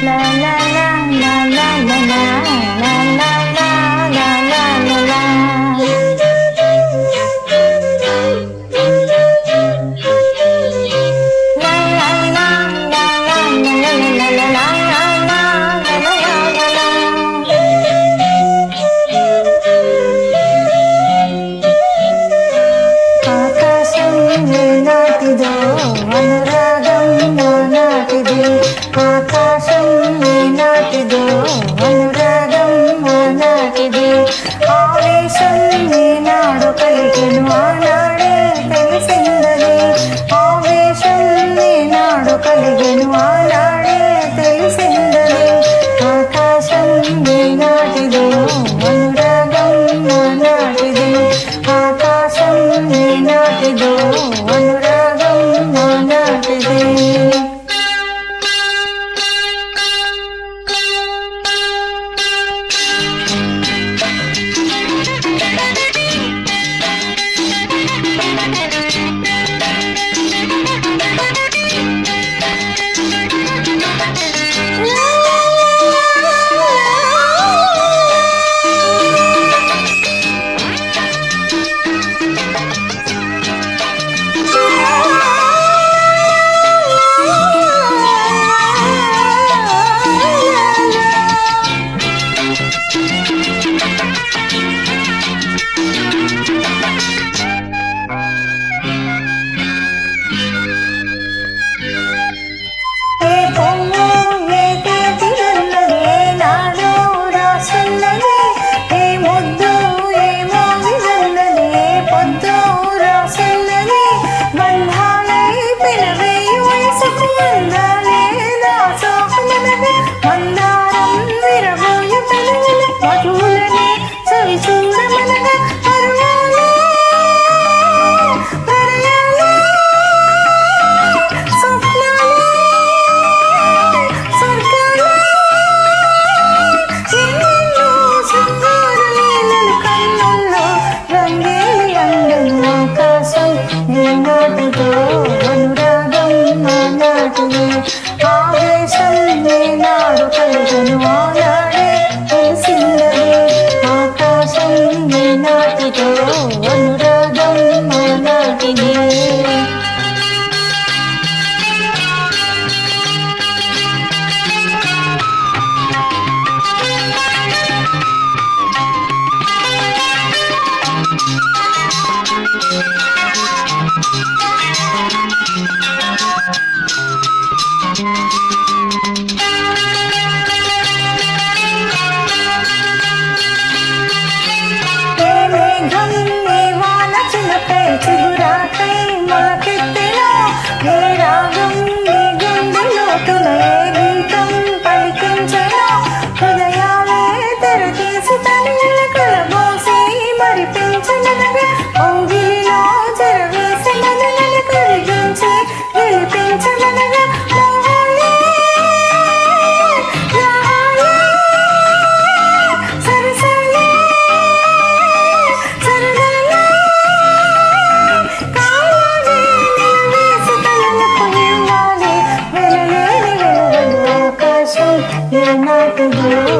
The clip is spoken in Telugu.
La la la la la la la la la la la la la la. ఆకాశం నాటిదో అనురాగం నాటిది ఆకాశం నాటిదో అనురాగం నాటిది ఆవేశం నాడు కలిగెను ఆనాడే తెలిసిందది ఆవేశం నాడు కలిగెను ఆనాడే తెలిసిందది ఆకాశం నాటిదో అనురాగం నాటిది ఆకాశం నాటిదో అనురాగం నాటిది. ఆవేశం నాడు కలిగెను ఆనాడే తెలిసిందది ఆకాశం నాటిదో అనురాగం నాటిది. చిగురాకై మొలకెత్తెను ఏ రాగం నీ గుండెలోతున ఏ గీతం పలికించెను హృదయాలే తెరతీసి తనియల కలబోసి మరి పెంచనగా ఔగిలిలో చెరవేసి మనలని కరిగించి గెలిపించనగా నాటిదో